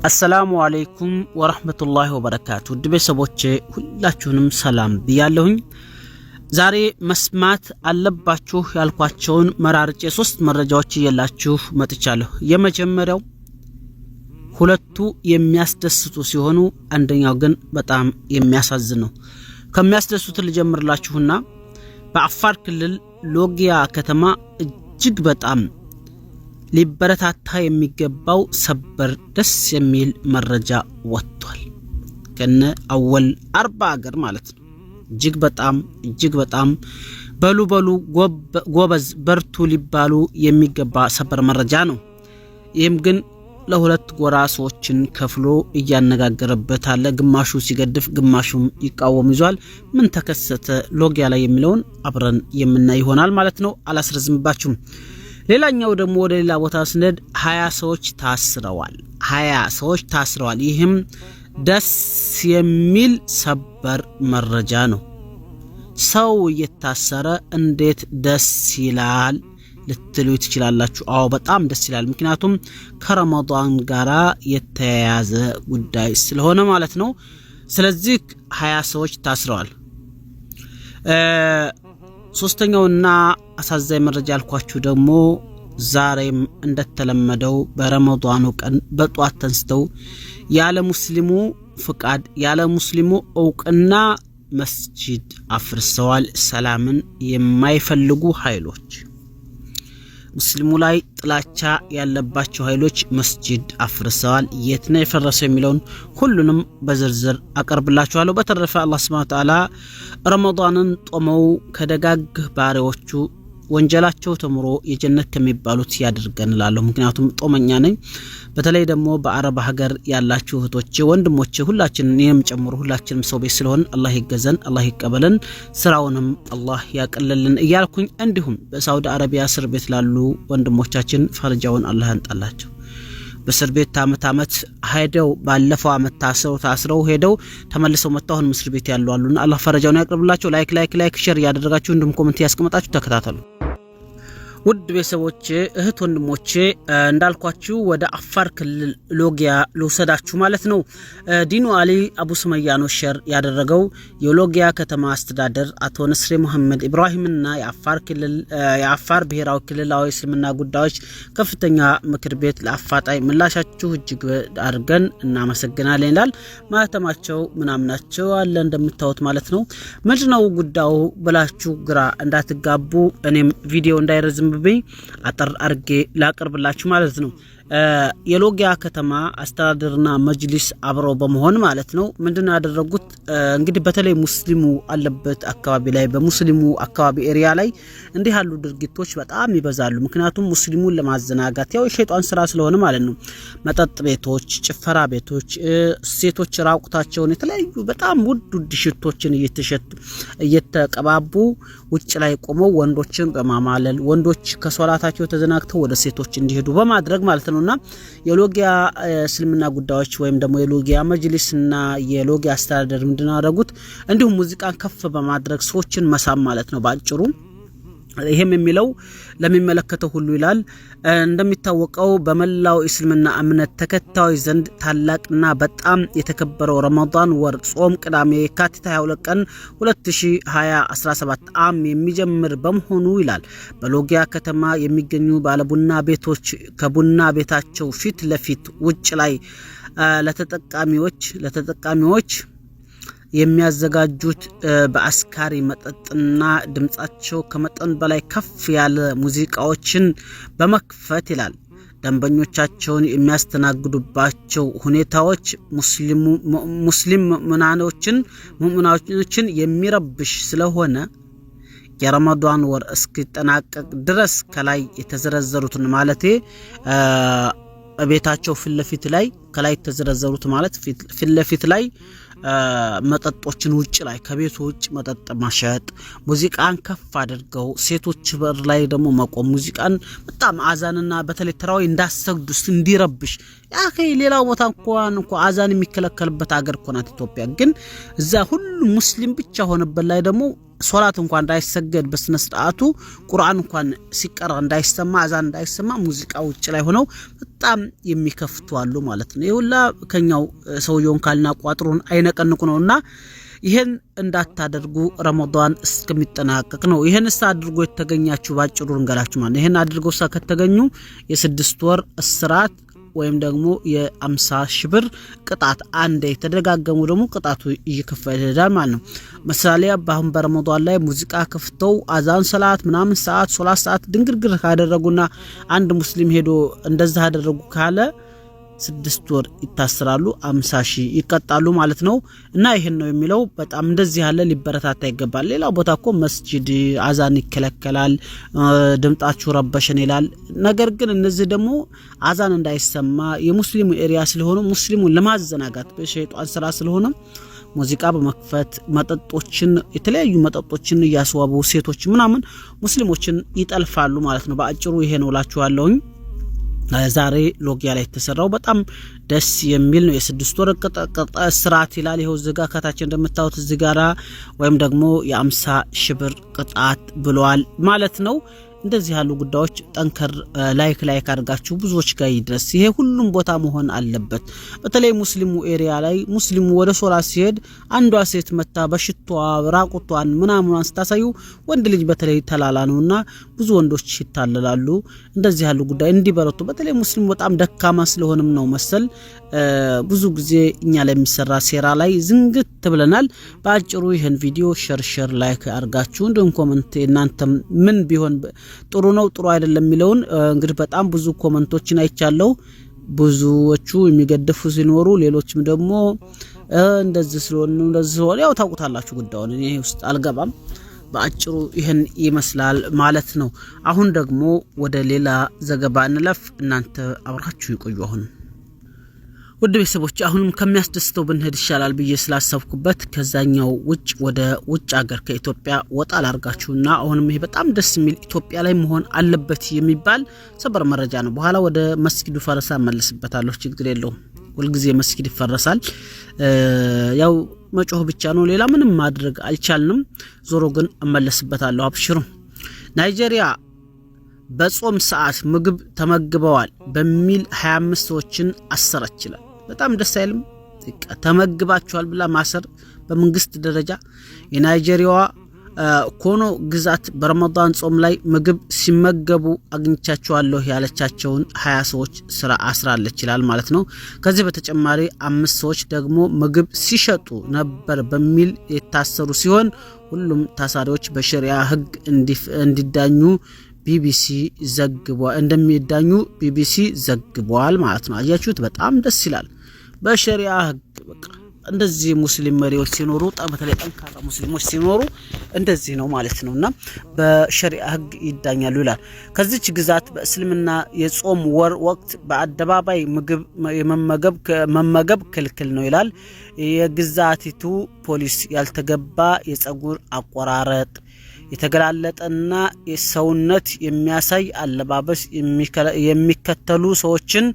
السلام عليكم ورحمة الله وبركاته دبي سبوتشي ሁላችሁንም ሰላም ብያለሁኝ ዛሬ መስማት አለባችሁ ያልኳቸውን መራርጬ 3 መረጃዎች ይየላችሁ መጥቻለሁ የመጀመሪያው ሁለቱ የሚያስደስቱ ሲሆኑ አንደኛው ግን በጣም የሚያሳዝን ነው ከሚያስደስቱት ልጀምርላችሁና በአፋር ክልል ሎጊያ ከተማ እጅግ በጣም ሊበረታታ የሚገባው ሰበር ደስ የሚል መረጃ ወጥቷል ከነ አወል 40 ሀገር ማለት ነው እጅግ በጣም በሉ ጎበዝ በርቱ ሊባሉ የሚገባ ሰበር መረጃ ነው ይህም ግን ለሁለት ጎራ ሰዎችን ከፍሎ እያነጋገረበት አለ ግማሹ ሲገድፍ ግማሹም ይቃወም ይዟል ምን ተከሰተ ሎጊያ ላይ የሚለውን አብረን የምናይ ይሆናል ማለት ነው አላስረዝምባችሁም ሌላኛው ደግሞ ወደ ሌላ ቦታ ስንሄድ 20 ሰዎች ታስረዋል ይህም ደስ የሚል ሰበር መረጃ ነው ሰው እየታሰረ እንዴት ደስ ይላል ልትሉ ትችላላችሁ አዎ በጣም ደስ ይላል ምክንያቱም ከረመዳን ጋራ የተያያዘ ጉዳይ ስለሆነ ማለት ነው ስለዚህ 20 ሰዎች ታስረዋል ሶስተኛውና አሳዛኝ መረጃ ያልኳችሁ ደግሞ ዛሬም እንደተለመደው በረመዳኑ ቀን በጧት ተንስተው ያለ ሙስሊሙ ፍቃድ ያለ ሙስሊሙ ዕውቅና መስጂድ አፍርሰዋል ሰላምን የማይፈልጉ ኃይሎች ሙስሊሙ ላይ ጥላቻ ያለባቸው ኃይሎች መስጂድ አፍርሰዋል የት ነው የፈረሰው የሚለውን ሁሉንም በዝርዝር አቀርብላችኋለሁ በተረፈ አላህ Subhanahu Wa Ta'ala ረመዳንን ጦመው ከደጋግ ባሪያዎቹ ወንጀላቸው ተምሮ የጀነት ከሚባሉት ያድርገን እላለሁ ምክንያቱም ጦመኛ ነኝ በተለይ ደግሞ በአረብ ሀገር ያላችሁ እህቶቼ ወንድሞቼ ሁላችንን እኔም ጨምሮ ሁላችንም ሰው ቤት ስለሆን አላህ ይገዘን አላህ ይቀበለን ስራውንም አላህ ያቀልልን እያልኩኝ እንዲሁም በሳውዲ አረቢያ እስር ቤት ላሉ ወንድሞቻችን ፈርጃውን አላህ ያንጣላቸው በእስር ቤት አመት ሄደው ባለፈው አመት ታስረው ሄደው ተመልሰው መጣሁን እስር ቤት ያሉ አሉና አላህ ፈርጃውን ያቀርብላቸው ላይክ ሼር ያደረጋችሁ እንዲሁም ኮሜንት ያስቀምጣችሁ ተከታተሉ ውድ ቤተሰቦቼ እህት ወንድሞቼ እንዳልኳችሁ ወደ አፋር ክልል ሎጊያ ልውሰዳችሁ ማለት ነው ዲኑ አሊ አቡ ሱመያ ነው ሼር ያደረገው የሎጊያ ከተማ አስተዳደር አቶ ነስሪ መሐመድ ኢብራሂምና የአፋር ብሔራዊ ክልላዊ እስልምና ጉዳዮች ከፍተኛ ምክር ቤት ለአፋጣኝ ምላሻችሁ እጅግ አድርገን እናመሰግናለን ይላል ማለተማቸው ምናምናቸው አለ እንደምታዩት ማለት ነው ምንድነው ጉዳዩ ብላችሁ ግራ እንዳትጋቡ እኔም ቪዲዮ እንዳይረዝም አጠር አርጌ ላቀርብላችሁ ማለት ነው የሎጊያ ከተማ አስተዳደርና መጅሊስ አብረው በመሆን ማለት ነው ምንድነው ያደረጉት እንግዲህ በተለይ ሙስሊሙ አለበት አካባቢ ላይ በሙስሊሙ አካባቢ ኤሪያ ላይ እንዲህ ያሉ ድርጊቶች በጣም ይበዛሉ ምክንያቱም ሙስሊሙን ለማዘናጋት ያው የሸይጣን ስራ ስለሆነ ማለት ነው መጠጥ ቤቶች ጭፈራ ቤቶች ሴቶች ራቁታቸውን የተለያዩ በጣም ውድ ሽቶችን እየተቀባቡ ውጭ ላይ ቆመው ወንዶችን በማማለል ወንዶች ከሶላታቸው ተዘናግተው ወደ ሴቶች እንዲሄዱ በማድረግ ማለት ነውና የሎጊያ እስልምና ጉዳዮች ወይም ደግሞ የሎጊያ መጅሊስና የሎጊያ አስተዳደር ምንድነው ያደረጉት እንዲሁም ሙዚቃን ከፍ በማድረግ ሰዎችን መሳም ማለት ነው ባጭሩ ይሄም የሚለው ለሚመለከተው ሁሉ ይላል እንደሚታወቀው በመላው እስልምና እምነት ተከታዮች ዘንድ ታላቅና በጣም የተከበረው ረመዳን ወር ጾም ቅዳሜ የካቲት 22 ቀን 2017 ዓም የሚጀምር በመሆኑ ይላል በሎጊያ ከተማ የሚገኙ ባለቡና ቤቶች ከቡና ቤታቸው ፊት ለፊት ውጭ ላይ ለተጠቃሚዎች የሚያዘጋጁት በአስካሪ መጠጥና ድምጻቸው ከመጠን በላይ ከፍ ያለ ሙዚቃዎችን በመክፈት ይላል ደንበኞቻቸውን የሚያስተናግዱባቸው ሁኔታዎች ሙስሊም ሙእሚናኖችን የሚረብሽ ስለሆነ የረመዳን ወር እስኪጠናቀቅ ድረስ ከላይ የተዘረዘሩትን ማለቴ ቤታቸው ፍለፊት ላይ ከላይ የተዘረዘሩት ማለት ፍለፊት ላይ መጠጦችን ውጭ ላይ ከቤቱ ውጭ መጠጥ ማሸጥ ሙዚቃን ከፍ አድርገው ሴቶች በር ላይ ደግሞ መቆም ሙዚቃን በጣም አዛንና በተለይ ተራዊ እንዳሰግዱ እንዲረብሽ ያከ ሌላው ቦታ እንኳን አዛን የሚከለከልበት ሀገር ኮናት ኢትዮጵያ ግን እዛ ሁሉ ሙስሊም ብቻ ሆነበት ላይ ደግሞ ሶላት እንኳን እንዳይሰገድ በስነ ስርዓቱ ቁርአን እንኳን ሲቀራ እንዳይሰማ አዛን እንዳይሰማ ሙዚቃ ውጭ ላይ ሆነው በጣም የሚከፍቱ አሉ ማለት ነው። ይሁላ ከኛው ሰውየውን ካልና ቋጥሩን አይነቀንቁ ነውና ይሄን እንዳታደርጉ ረመዳን እስከሚጠናቀቅ ነው። ይሄን አድርጎ የተገኛችሁ ባጭሩ እንገራችሁ ማለት ይሄን አድርገው ከተገኙ የ6 ወር እስራት ወይም ደግሞ የ50 ሺህ ብር ቅጣት አንዴ ተደጋገሙ ደግሞ ቅጣቱ ይከፈል ይላል ማለት ነው። ምሳሌ አሁን በረመዳን ላይ ሙዚቃ ከፍተው አዛን ሰላት ምናምን ሶላት ሰዓት ድንግርግር ካደረጉና አንድ ሙስሊም ሄዶ እንደዛ አደረጉ ካለ 6 ወር ይታሰራሉ 50 ሺህ ይቀጣሉ ማለት ነው። እና ይሄን ነው የሚለው በጣም እንደዚህ ያለ ሊበረታታ ይገባል። ሌላው ቦታ እኮ መስጂድ አዛን ይከለከላል ድምጣችሁ ረበሽን ይላል። ነገር ግን እነዚህ ደግሞ አዛን እንዳይሰማ የሙስሊሙ ኤሪያ ስለሆነ ሙስሊሙን ለማዘናጋት በሸይጣን ስራ ስለሆነ ሙዚቃ በመክፈት መጠጦችን የተለያዩ መጠጦችን ያስዋቡ ሴቶች ምናምን ሙስሊሞችን ይጠልፋሉ ማለት ነው። በአጭሩ ይሄ ነው ላችኋለሁ። ዛሬ ሎጊያ ላይ ተሰራው በጣም ደስ የሚል ነው። የ6 ወር እስራት ይላል። ይሄው ዝጋ ከታች እንደምታዩት እዚህ ጋራ ወይም ደግሞ የ50 ሺህ ብር ቅጣት ብለዋል ማለት ነው። እንደዚህ ያሉ ጉዳዮች ጠንከር ላይክ አድርጋችሁ ብዙዎች ጋር ይድረስ። ይሄ ሁሉም ቦታ መሆን አለበት። በተለይ ሙስሊሙ ኤሪያ ላይ ሙስሊሙ ወደ ሶላት ሲሄድ አንዷ ሴት መታ በሽቷ ራቁቷን ምናምኗን ስታሳዩ ወንድ ልጅ በተለይ ተላላ ነውና ብዙ ወንዶች ይታለላሉ። እንደዚህ ያሉ ጉዳይ እንዲበረቱ በተለይ ሙስሊሙ በጣም ደካማ ስለሆነም ነው መሰል ብዙ ጊዜ እኛ ላይ የሚሰራ ሴራ ላይ ዝንግት ብለናል። በአጭሩ ይሄን ቪዲዮ ሼር ላይክ አድርጋችሁ እንደም ኮሜንት እናንተ ምን ቢሆን ጥሩ ነው ጥሩ አይደለም የሚለውን እንግዲህ በጣም ብዙ ኮሜንቶችን አይቻለሁ። ብዙዎቹ የሚገደፉ ሲኖሩ ሌሎችም ደግሞ እንደዚህ ስለሆነ ያው ታውቁታላችሁ ጉዳዩን እኔ ውስጥ አልገባም። በአጭሩ ይሄን ይመስላል ማለት ነው። አሁን ደግሞ ወደ ሌላ ዘገባ እንለፍ። እናንተ አብራችሁ ይቆዩ። አሁን ውድ ቤተሰቦች አሁንም ከሚያስደስተው ብንሄድ ይሻላል ብዬ ስላሰብኩበት ከዛኛው ወደ ውጭ ሀገር ከኢትዮጵያ ወጣ ላርጋችሁና አሁንም ይሄ በጣም ደስ የሚል ኢትዮጵያ ላይ መሆን አለበት የሚባል ሰበር መረጃ ነው። በኋላ ወደ መስጊዱ ፈረሳ መልስበታለሁ፣ ችግር የለውም። ሁልጊዜ መስጊድ ይፈረሳል። ያው መጮህ ብቻ ነው፣ ሌላ ምንም ማድረግ አልቻልንም። ዞሮ ግን እመለስበታለሁ፣ አብሽሩ። ናይጄሪያ በጾም ሰዓት ምግብ ተመግበዋል በሚል 25 ሰዎችን አሰረች ይላል። በጣም ደስ አይልም? ተመግባቸዋል ብላ ማሰር በመንግስት ደረጃ። የናይጄሪያዋ ኮኖ ግዛት በረመዳን ጾም ላይ ምግብ ሲመገቡ አግኝቻቸዋለሁ ያለቻቸውን 20 ሰዎች ስራ አስራለች ይላል ማለት ነው። ከዚህ በተጨማሪ 5 ሰዎች ደግሞ ምግብ ሲሸጡ ነበር በሚል የታሰሩ ሲሆን ሁሉም ታሳሪዎች በሸሪዓ ሕግ እንዲዳኙ ቢቢሲ ዘግቧል ማለት ነው። አያችሁት? በጣም ደስ ይላል። በሸሪዓ ሕግ በቃ እንደዚህ ሙስሊም መሪዎች ሲኖሩ በተለይ ጠንካራ ሙስሊሞች ሲኖሩ እንደዚህ ነው ማለት ነውና በሸሪዓ ሕግ ይዳኛሉ ይላል። ከዚች ግዛት በእስልምና የጾም ወር ወቅት በአደባባይ ምግብ መመገብ ክልክል ነው ይላል። የግዛቲቱ ፖሊስ ያልተገባ የጸጉር አቆራረጥ፣ የተገላለጠና የሰውነት የሚያሳይ አለባበስ የሚከተሉ ሰዎችን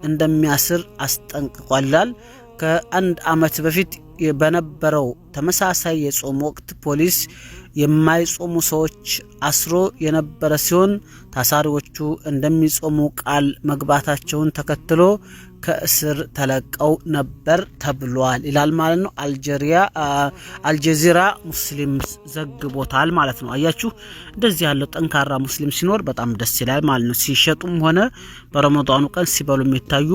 እንደሚያስር አስጠንቅቋል። ከአንድ አመት በፊት በነበረው ተመሳሳይ የጾም ወቅት ፖሊስ የማይጾሙ ሰዎች አስሮ የነበረ ሲሆን ታሳሪዎቹ እንደሚጾሙ ቃል መግባታቸውን ተከትሎ ከእስር ተለቀው ነበር ተብሏል ይላል ማለት ነው። አልጀዚራ ሙስሊም ዘግቦታል ማለት ነው። አያችሁ እንደዚህ ያለው ጠንካራ ሙስሊም ሲኖር በጣም ደስ ይላል ማለት ነው። ሲሸጡም ሆነ በረመዳኑ ቀን ሲበሉ የሚታዩ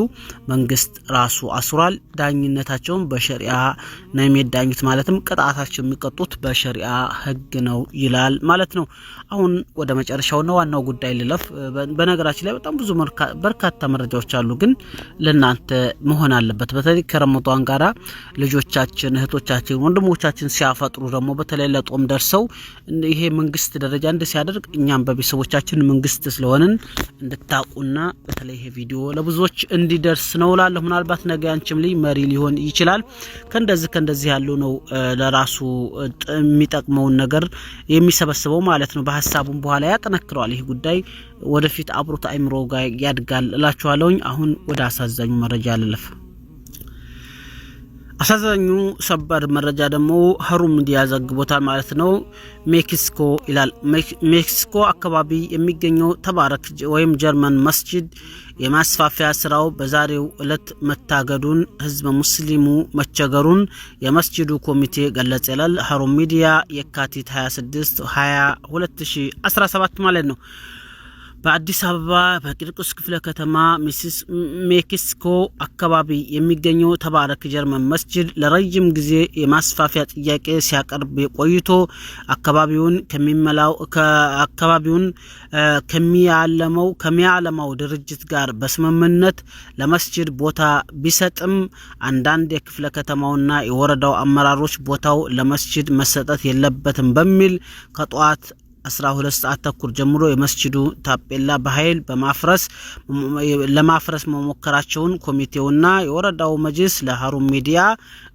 መንግስት ራሱ አስሯል። ዳኝነታቸውን በሸሪዓ ነው የሚዳኙት ማለትም ቅጣታቸው የሚቀጡት በሸሪዓ ሕግ ነው ይላል ማለት ነው። አሁን ወደ መጨረሻውና ዋናው ጉዳይ ልለፍ። በነገራችን ላይ በጣም ብዙ በርካታ መረጃዎች አሉ፣ ግን ለናንተ መሆን አለበት። በተለይ ከረመዳን ጋራ ልጆቻችን፣ እህቶቻችን፣ ወንድሞቻችን ሲያፈጥሩ ደግሞ በተለይ ለጦም ደርሰው ይሄ መንግስት ደረጃ ሲያደርግ እኛም በቤተሰቦቻችን መንግስት ስለሆነን እንድታቁና በተለይ ይሄ ቪዲዮ ለብዙዎች እንዲደርስ ነው እላለሁ። ምናልባት ነገ አንቺም ላይ መሪ ሊሆን ይችላል። ከእንደዚህ ያለው ነው ለራሱ የሚጠቅመውን ነገር የሚሰበስበው ማለት ነው። በሐሳቡም በኋላ ያጠነክረዋል። ይሄ ጉዳይ ወደፊት አብሮት አይምሮ ጋር ያድጋል እላችኋለሁ። አሁን ወደ አሳዛኙ መረጃ ልለፍ። አሳዛኙ ሰበር መረጃ ደግሞ ሀሩን ሚዲያ ዘግቦታል ማለት ነው። ሜክሲኮ ይላል። ሜክሲኮ አካባቢ የሚገኘው ተባረክ ወይም ጀርመን መስጂድ የማስፋፊያ ስራው በዛሬው ዕለት መታገዱን ህዝብ ሙስሊሙ መቸገሩን የመስጂዱ ኮሚቴ ገለጸ ይላል ሀሩን ሚዲያ የካቲት 26 2017 ማለት ነው። በአዲስ አበባ በቂርቆስ ክፍለ ከተማ ሜክሲኮ አካባቢ የሚገኘው ተባረክ ጀርመን መስጂድ ለረጅም ጊዜ የማስፋፊያ ጥያቄ ሲያቀርብ ቆይቶ አካባቢውን ከሚያለማው ድርጅት ጋር በስምምነት ለመስጂድ ቦታ ቢሰጥም አንዳንድ የክፍለ ከተማውና የወረዳው አመራሮች ቦታው ለመስጂድ መሰጠት የለበትም በሚል ከጧት 12 ሰዓት ተኩል ጀምሮ የመስጂዱ ታፔላ በኃይል ለማፍረስ መሞከራቸውን ኮሚቴውና የወረዳው መጅልስ ለሀሩን ሚዲያ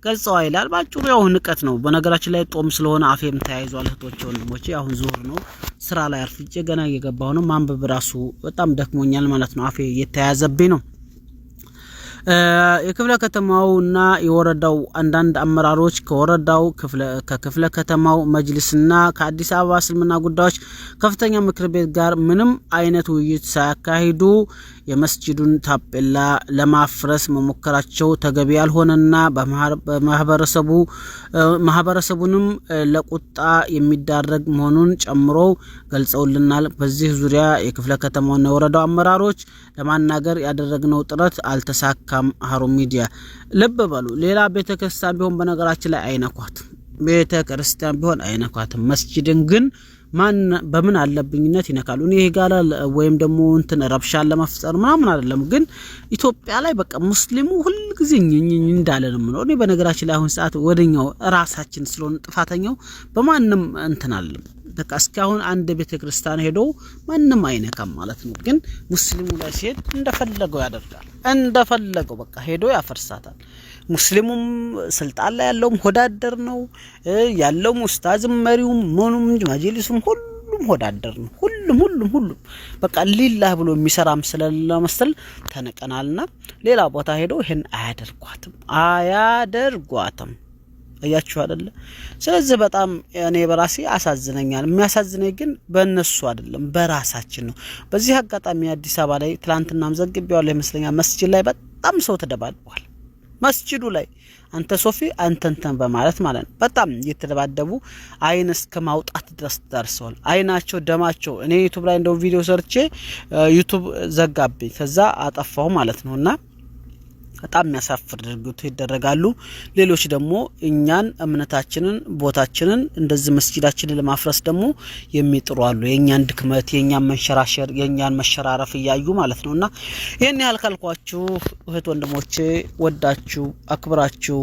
ገልጸዋል ይላል። ባጭሩ ያው ንቀት ነው። በነገራችን ላይ ጦም ስለሆነ አፌም ተያይዟል። እህቶቼ ወንድሞቼ፣ አሁን ዙር ነው፣ ስራ ላይ አርፍጄ ገና እየገባሁ ነው። ማንበብ ራሱ በጣም ደክሞኛል ማለት ነው። አፌ እየተያዘብኝ ነው። የክፍለ ከተማውና የወረዳው አንዳንድ አመራሮች ከክፍለ ከተማው መጅልስና ከአዲስ አበባ እስልምና ጉዳዮች ከፍተኛ ምክር ቤት ጋር ምንም አይነት ውይይት ሳያካሂዱ የመስጂዱን ታፔላ ለማፍረስ መሞከራቸው ተገቢ ያልሆነና ማህበረሰቡንም ለቁጣ የሚዳረግ መሆኑን ጨምሮ ገልጸውልናል። በዚህ ዙሪያ የክፍለ ከተማውና የወረዳው አመራሮች ለማናገር ያደረግነው ጥረት አልተሳካም። ሀሩን ሚዲያ ልብ በሉ። ሌላ ቤተክርስቲያን ቢሆን በነገራችን ላይ አይነኳትም። ቤተክርስቲያን ቢሆን አይነኳትም። መስጂድን ግን በምን አለብኝነት ይነካሉ? እኔ ጋር ወይም ደግሞ እንትን ረብሻን ለመፍጠር ምናምን አይደለም። ግን ኢትዮጵያ ላይ በቃ ሙስሊሙ ሁሉ ጊዜ እንዳለ ነው። እኔ በነገራችን ላይ አሁን ሰዓት ወደኛው ራሳችን ስለሆነ ጥፋተኛው በማንም እንትን አለም። በቃ እስካሁን አንድ ቤተክርስቲያን ሄዶ ማንም አይነካም ማለት ነው። ግን ሙስሊሙ ላይ ሲሄድ እንደፈለገው ያደርጋል። እንደፈለገው በቃ ሄዶ ያፈርሳታል። ሙስሊሙም ስልጣን ላይ ያለውም ሆዳደር ነው ያለው። ኡስታዝም መሪውም ምኑም መጅሊሱም ሁሉም ሆዳደር ነው። ሁሉም በቃ ሊላህ ብሎ የሚሰራም ስለሌለ መሰል ተነቀናልና ሌላ ቦታ ሄዶ ይሄን አያደርጓትም። አያችሁ አይደለ? ስለዚህ በጣም እኔ በራሴ አሳዝነኛል። የሚያሳዝነኝ ግን በእነሱ አይደለም በራሳችን ነው። በዚህ አጋጣሚ አዲስ አበባ ላይ ትላንትናም ዘግቤዋለሁ ይመስለኛል። መስጂድ ላይ በጣም ሰው ተደባድቧል። መስጂዱ ላይ አንተ ሶፊ አንተንተን በማለት ማለት ነው። በጣም እየተደባደቡ አይን እስከ ማውጣት ድረስ ደርሰዋል። አይናቸው ደማቸው። እኔ ዩቲዩብ ላይ እንደው ቪዲዮ ሰርቼ ዩቲዩብ ዘጋብኝ፣ ከዛ አጠፋው ማለት ነውና በጣም የሚያሳፍር ድርጊት ይደረጋሉ። ሌሎች ደግሞ እኛን እምነታችንን ቦታችንን እንደዚህ መስጂዳችንን ለማፍረስ ደግሞ የሚጥሩ አሉ። የኛን ድክመት፣ የኛን መንሸራሸር፣ የኛን መሸራረፍ እያዩ ማለት ነውና ይሄን ያህል ካልኳችሁ እህት ወንድሞቼ ወዳችሁ አክብራችሁ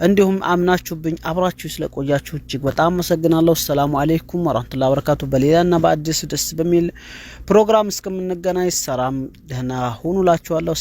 እንዲሁም አምናችሁብኝ አብራችሁ ስለቆያችሁ እጅግ በጣም አመሰግናለሁ። ሰላም አለይኩም ወራህመቱላሂ ወበረካቱ። በሌላና በአዲስ ደስ በሚል ፕሮግራም እስከምንገናኝ ሰላም ደህና ሁኑላችኋለሁ።